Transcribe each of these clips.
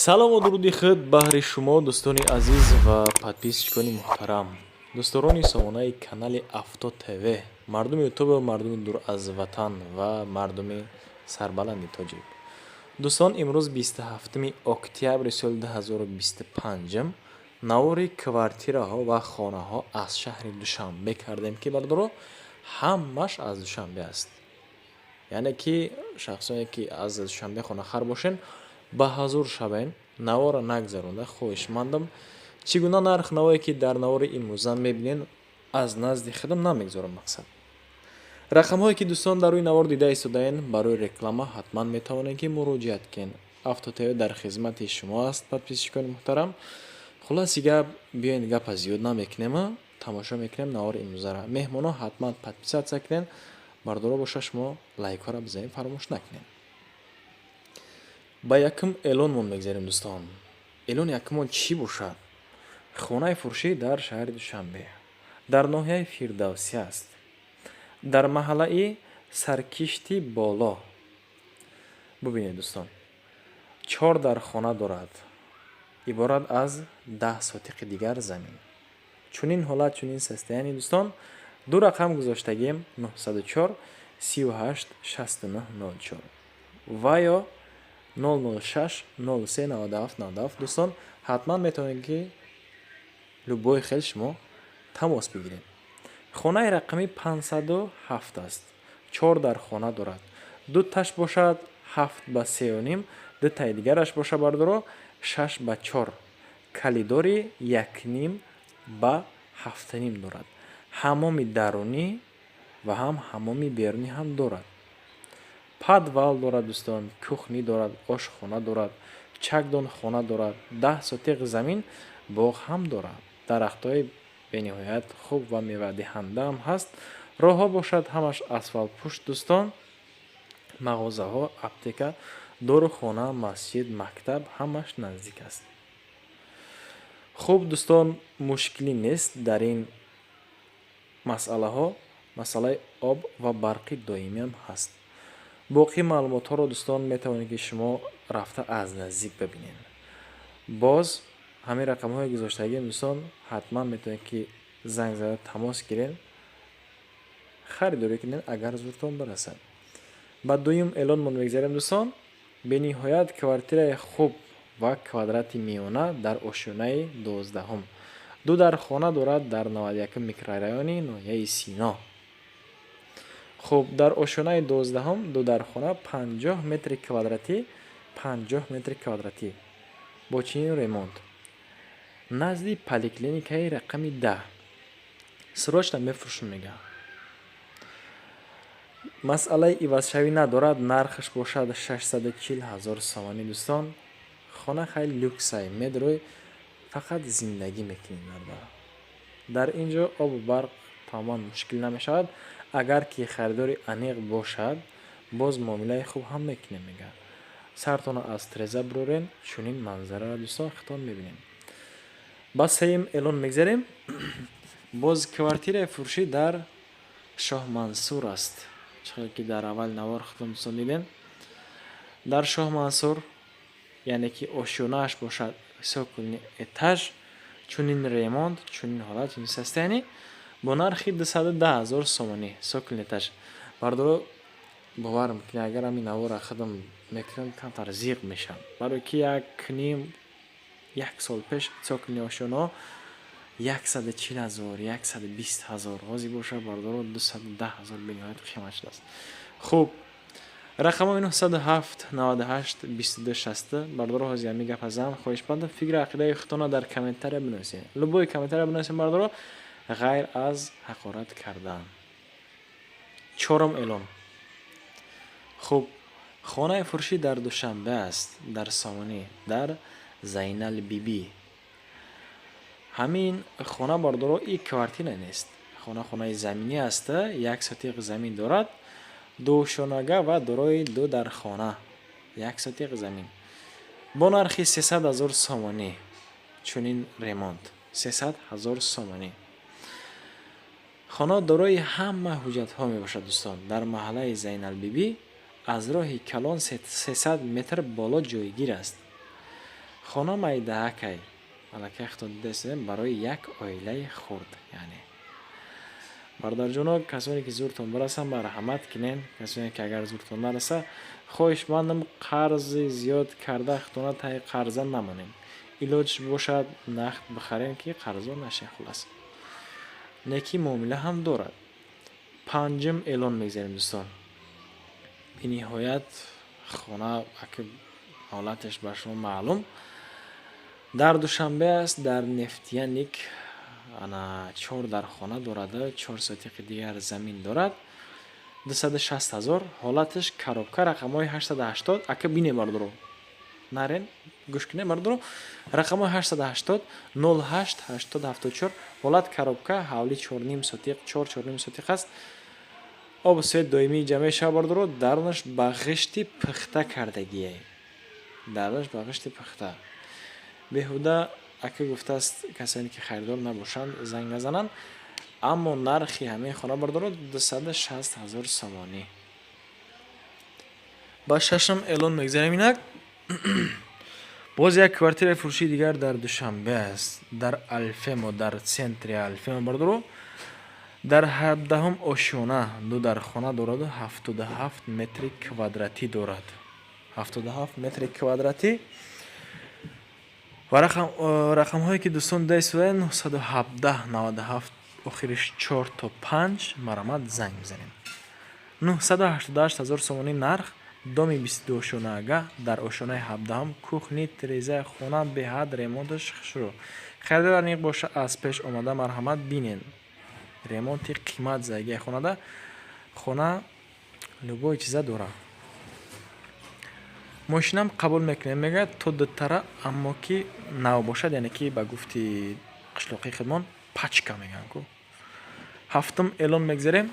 салому дуруди худ баҳри шумо дӯстони азиз ва подписчикони муҳтарам, дӯстдорони сомонаи канали Авто ТВ, мардуми ютуб, мардуми дур аз ватан ва мардуми сарбаланди тоҷик. Дӯстон, имрӯз 27 октябри соли 2025 навори квартираҳо ва хонаҳо аз шаҳри Душанбе кардем ки бардоро ҳамаш аз Душанбе аст. яъне ки шахсоне ки аз Душанбе хонахар бошен ба ҳазур шавен, навора нагзаронда хоҳишмандам чӣ гуна нарх навое ки дар навори имрӯза мебинен аз назди худам намегзорам мақсад. рақамҳое ки дӯстон дар рӯи навор дида истодаен барои реклама ҳатман метавонед ки муроҷиат кунед. Авто ТВ дар хизмати шумо аст, подписчикони муҳтарам. Хулоси гап, биёед гапа зиёд намекунем, тамошо мекунем навори имрӯзара. меҳмонҳо ҳатман подписатсия кунед, бардора боша шумо лайкҳоро бизанед, фаромӯш накунед. ба якум эълонмон мегзарем дӯстон. эълони якумон чӣ бошад? хонаи фурӯшӣ дар шаҳри Душанбе, дар ноҳияи Фирдавсӣ аст, дар маҳаллаи Саркишти боло. бубинед дӯстон, 4 дар хона дорад, иборат аз 10 сотиқи дигар замин. чунин ҳолат, чунин состояние дӯстон, ду рақам гузоштагием 904 38 69 04 ва ё 006 03 97 97. дӯстон, ҳатман метавонед ки любой хел шумо тамос бигиред. хонаи рақами 507 аст, 4 дар хона дорад, ду таш бошад 7 ба 3.5, ду таи дигараш боша бардоро 6 ба 4, калидори 1.5 ба 7.5 дорад. ҳамоми дарунӣ ва ҳам ҳамоми берунӣ ҳам дорад. падвал дорад дӯстон, кухни дорад, ошхона дорад, чакдон хона дорад, 10 сотиқ замин, боғ ҳам дорад, дарахтҳои бениҳоят хуб ва мевадиҳанда ҳам ҳаст. роҳҳо бошад ҳамаш асфалтпӯш дӯстон, мағозаҳо, аптека, дорухона, масҷид, мактаб ҳамаш наздик аст. хуб дӯстон, мушкилӣ нест дар ин масъалаҳо. масъалаи об ва барқи доимиам ҳаст. боқи маълумотҳоро дӯстон метавонед ки шумо рафта аз наздик бибинед. боз ҳамин рақамҳои гузоштагиам дӯстон, ҳатман метавонед ки занг зада тамос гиред, харидорӣ кунед агар зуртон барасад. ба дуюм эълонмон мегзарем дӯстон. бениҳоят квартираи хуб ва квадрати миёна дар ошӯнаи 12. ду дар хона дорад дар 91 микрорайони ноҳияи Сино. хуб, дар ошӯнаи 12 ду дар хона 50 метри квадратӣ, 50 метри квадратӣ бо чунин ремонт. назди поликлиникаи рақами 10. срочно мефурӯшам мега. масъалаи ивазшавӣ надорад, нархаш бошад 640 000 сомонӣ дӯстон. хона хеле люксай, медрӯй фақат зиндагӣ мекунӣ дар инҷо. обу барқ тамоман мушкил намешавад. агар ки харидори аниқ бошад, боз муомилаи хуб ҳам мекунем мега. сартона аз тиреза бирорен, чунин манзараро дӯстон хитон мебинем. ба сеюм эълон мегзарем. боз квартираи фурӯшӣ дар Шоҳмансур аст. чунки ки дар аввал навор хитон дӯстон дидем. дар Шоҳмансур, яъне ки ошӯнааш бошад сокулни этаж, чунин ремонт, чунин ҳолат, чунин состояние, бо нархи 210 000 сомонӣ сокулни этаж. бардоро бовар мекунед, агар ҳамин навора худам мекунам, камтар зиқ мешам, барои ки як сол пеш сокулни ошӯнаҳо 140 000, 120 000 ҳозир боша, бардоро 210 000 бениҳоят қимат шудааст. хуб, рақамҳои 907 98 22 60. бардоро ҳозир ҳамин гапа зан хоҳишмандам фикри ақидаи худтона дар комментария бинависед. любой комментария бинависед бардоро, ғайр аз ҳақорат кардан. чорум эълон. хуб, хонаи фурӯшӣ дар Душанбе аст, дар Сомонӣ, дар Зайнал Биби. ҳамин хона бардоро и квартира нест, хонаи заминӣ аст, 1 сотиқ замин дорад, душонага ва дорои ду дар хона, 1 сотиқ замин, бо нархи 300 000 сомонӣ. чунин ремонт 300 000 сомонӣ. хона дорои ҳама ҳуҷҷатҳо мебошад дӯстон. дар маҳаллаи Зайналбибӣ аз роҳи калон 300 метр боло ҷойгир аст. хона майдаакай аллакай худо дидасем барои як оилаи хурд, яъне бародарҷоно, касоне ки зуртон бирасанд марҳамат кинен. Касоне ки агар зуртон нараса, хоҳишмандам қарзи зиёд карда худона таи қарза намонем. Илоҷиш бошад нақд бихарем ки қарзор нашем. Хулас некӣ муомила ҳам дорад. Панҷум эълон мегзарем дӯстон. Бениҳоят хона аки ҳолаташ ба шумо маълум. Дар Душанбе аст, дар Нефтяник ана 4 дар хона дорад, 4 сотиқи дигар замин дорад. 260,000 ҳолаташ коробка, рақамҳои 880 ака бине бардуро. Нарен гӯш кине бардуро. Рақамҳои 880 08 8074 ҳолат коробка, ҳавли 4.5 сотиқ, 4.5 сотиқ аст. Обу свет доимӣ ҷамъ мешава бардуро. Дарунаш ба ғишти пухта кардагие. Дарунаш ба ғишти пухта. Беҳуда ака гуфтааст касоне ки харидор набошанд занг назананд. Аммо нархи ҳамаи хона бардуро 260,000 сомонӣ. Ба шашум эълон мегзарем инак. боз як квартираи фурӯшии дигар дар Душанбе аст. Дар Алфемо, дар центри Алфемо бардуро. дар 17 ошона ду дар хона дораду 77 метри квадратӣ дорад. 77 метри квадратӣ. ва рақамҳое ки дӯстон дайсудаен 917 97 охириш 4 то 5 марамат занг мизанем. 988,000 сомонӣ нарх. доми 22 ошонаага дар ошонаи 17 кухни тирезаи хона беҳад ремонташ шурӯъ. харидор аниқ боша аз пеш омада марҳамат бинен. ремонти қимат зайгаи хонада. хона любой чиза дора. мошинам қабул мекунем мегӯяд то дутара, аммо ки нав бошад, яъне ки ба гуфти қишлоқии худмон пачка мегӯянд ку. ҳафтум эълон мегзарем.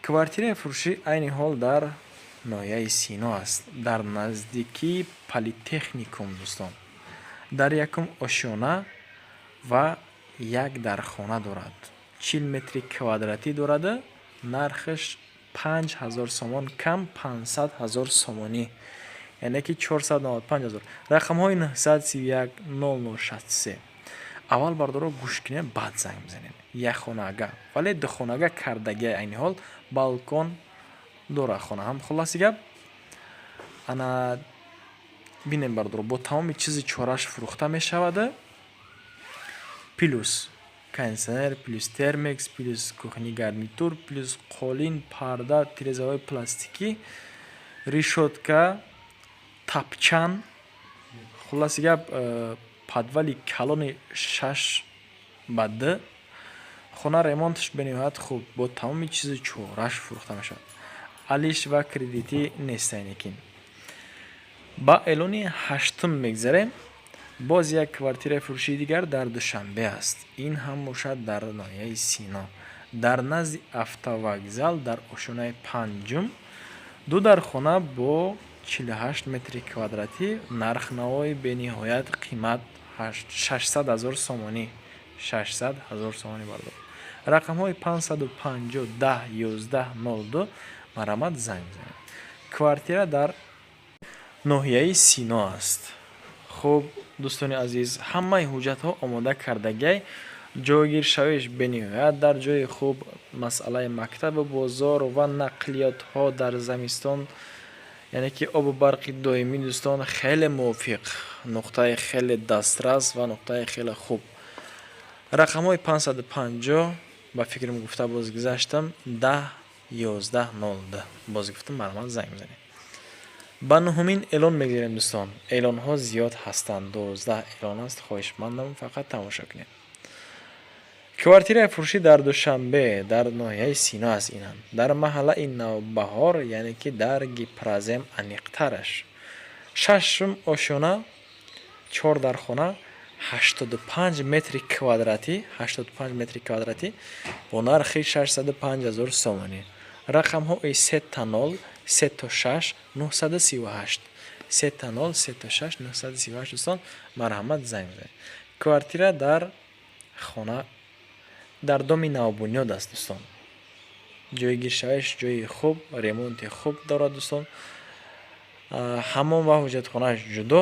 квартираи фурӯшӣ айни ҳол дар ноҳияи Сино аст, дар наздикии политехникум дӯстон. дар якум ошона ва як дар хона дорад. 40 метри квадратӣ дорад. нархаш 5,000 сомон кам 500,000 сомонӣ, яъне ки 495,000. рақамҳои 931 0063. аввал бардоро гӯш кинем, баъд занг мизанем. якхонаага вале духонаага кардагия айни ҳол балкон дора хона ҳам. хулоси гап ана бинем бардоро бо тамоми чизи чораш фурӯхта мешавад. плюс кондитсионер, плюс термекс, плюс кухни гарнитур, плюс қолин, парда, тирезаҳои пластикӣ, решотка, тапчан. хулоси гап подвали калони 6x2. хона ремонташ бениҳоят хуб, бо тамоми чизи чораш фурӯхта мешавад. алиш ва кредитӣ нестайникин. ба эълони ҳаштум мегзарем. боз як квартираи фурӯшии дигар дар Душанбе аст. ин ҳам бошад дар ноҳияи Сино, дар назди автовокзал, дар ошонаи панҷум. ду дар хона бо 48 метри квадратӣ. нархнавои бениҳоят қимат 600,000 сомонӣ. 600,000 сомонӣ бардор. рақамҳои 550 10 11 02 марамат занг занг. квартира дар ноҳияи Сино аст. хуб дӯстони азиз, ҳамаи ҳуҷҷатҳо омода кардагиай. ҷойгиршавиш бениҳоят дар ҷойи хуб. масъалаи мактабу бозор ва нақлиётҳо дар зимистон, яъне ки обу барқи доимӣ дӯстон хеле мувофиқ, нуқтаи хеле дастрас ва нуқтаи хеле хуб. рақамҳои 550 ба фикрам гуфта бозгузаштам 10 11 02 бозгуфтам марамат занг мизанем. ба нуҳумин эълон мегзарем дӯстон. эълонҳо зиёд ҳастанд. 12 эълон аст. хоҳишмандам фақат тамошо кунед. квартираи фурӯшӣ дар Душанбе, дар ноҳияи Сино аст. инам дар маҳаллаи Навбаҳор, яъне ки дар Гипразем аниқтараш. шашум ошона 4 дар хона 85 метри квадратӣ. 85 метри квадратӣ бо нархи 605,000 сомонӣ. рақамҳои 3 та 0 3 то 6 938 3 та 0 3 то 6 938 дӯстон марҳамат занг мизанед. квартира дар хона дар доми навбунёд аст дӯстон. ҷойгиршавиш ҷойи хуб, ремонти хуб дорад дӯстон. ҳаммом ва ҳуҷҷатхонааш ҷудо.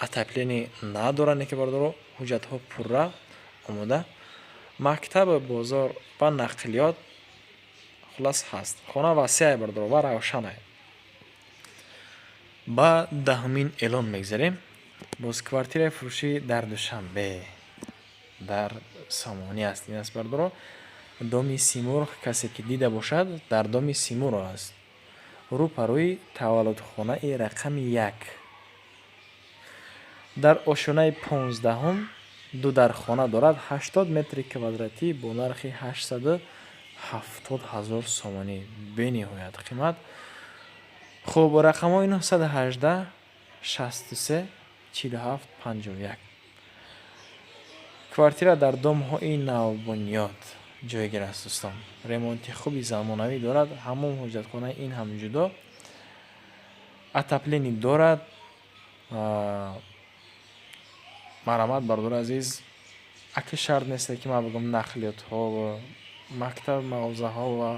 отопление надоране ки бардоро ҳуҷҷатҳо пурра омода мактаб бозор ва нақлиёт хулас ҳаст. Хона васеъ бардоро ва равшане. ба даҳумин эълон мегзарем. боз квартираи фурӯшӣ дар Душанбе дар Сомонӣ аст. Ин аст бардоро доми Симурғ. Касе ки дида бошад дар доми Симурғ аст. рӯпарӯи таваллудхонаи рақами 1. дар ошонаи 15 ду дархона дорад 80 метри квадратӣ бо нархи 870 000 сомонӣ. Бениҳоят қимат. хуб, рақамҳои 918 63 47 51. квартира дар домҳои навбунёд ҷойгир аст дӯстон. ремонти хуби замонавӣ дорад. ҳамон ҳоҷатхонаи ин ҳам ҷудо. отопление дорад. марамат бардор азиз. аки шарт нест ки ман бигӯм нақлиётҳо ва мактаб мағозаҳо ва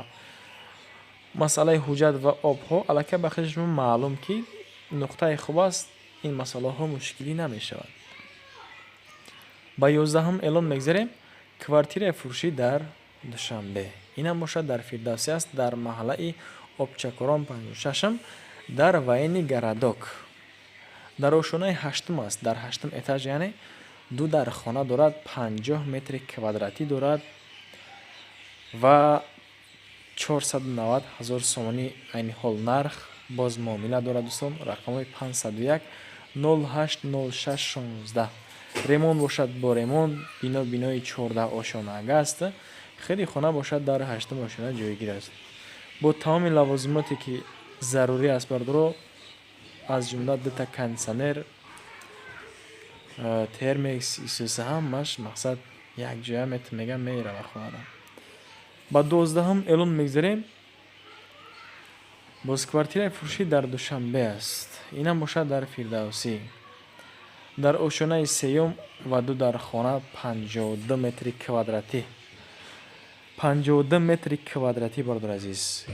масъалаи ҳуҷҷат ва обҳо аллакай ба худашон маълум ки нуқтаи хуб аст. ин масъалаҳо мушкилӣ намешавад. ба 11 эълон мегзарем. квартираи фурӯшӣ дар Душанбе. инам бошад дар Фирдавсӣ аст. дар маҳаллаи Обчакорон 56 дар Ваени Гарадок. дар ошонаи 8 аст. дар 8 этаж яъне ду дархона дорад. 50 метри квадратӣ дорад ва 490 000 сомонӣ айни ҳол нарх. боз муомила дорад дӯстон. рақамҳои 501 08 06 16. ремонт бошад бо ремонт. бинои 14 ошонага аст. хеле хона бошад дар 8 ошона ҷойгир аст. бо тамоми лавозимоте ки зарурӣ аст бардоро аз ҷумла дута кондитсионер, термекс, исӯса ҳамаш мақсад якҷоя мегам мерава хонада. ба 12 эълон мегзарем. боз квартираи фурӯшӣ дар Душанбе аст. инам бошад дар Фирдавсӣ. дар ошонаи 3 ва ду дархона 52 метри квадратӣ. 52 метри квадратӣ бардор азиз.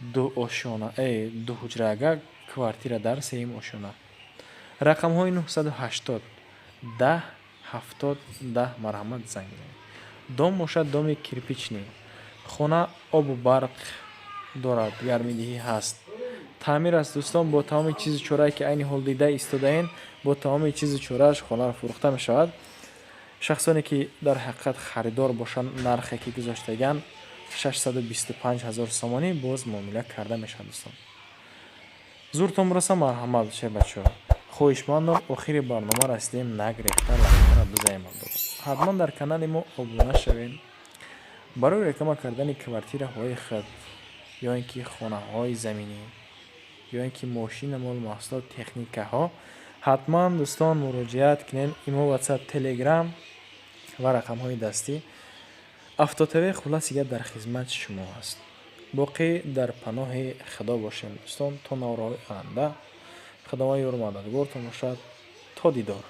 ду ошона ду ҳуҷраага квартира дар 3 ошона. рақамҳои 980 10 70 10 марҳамат занг занед. дом бошад доми кирпични. хона обу барқ дорад. гармидиҳӣ ҳаст. таъмир аст дӯстон. бо тамоми чизу чорае ки айни ҳол дида истодаен. бо тамоми чизу чорааш хонаро фурӯхта мешавад. шахсоне ки дар ҳақиқат харидор бошанд нархе ки гузоштаган 625 000 сомонӣ боз муомила карда мешавад дӯстон. зуртон бураса марҳамат шебачо. хоҳишмандам охири барнома расидем. нагрехта лайкара бизаем. ҳатман дар канали мо обуна шавем. барои реклама кардани квартираҳои худ ё ин ки хонаҳои заминӣ ё ин ки мошина мол маҳсулот техникаҳо ҳатман дӯстон муроҷиат кунем. имо WhatsApp, Telegram ва рақамҳои дастӣ. Автотв хулас я дар хизмати шумо аст. боқӣ дар паноҳи худо бошем дӯстон. то навроҳои оянда худованд ёр мададгортон бошад. то дидор.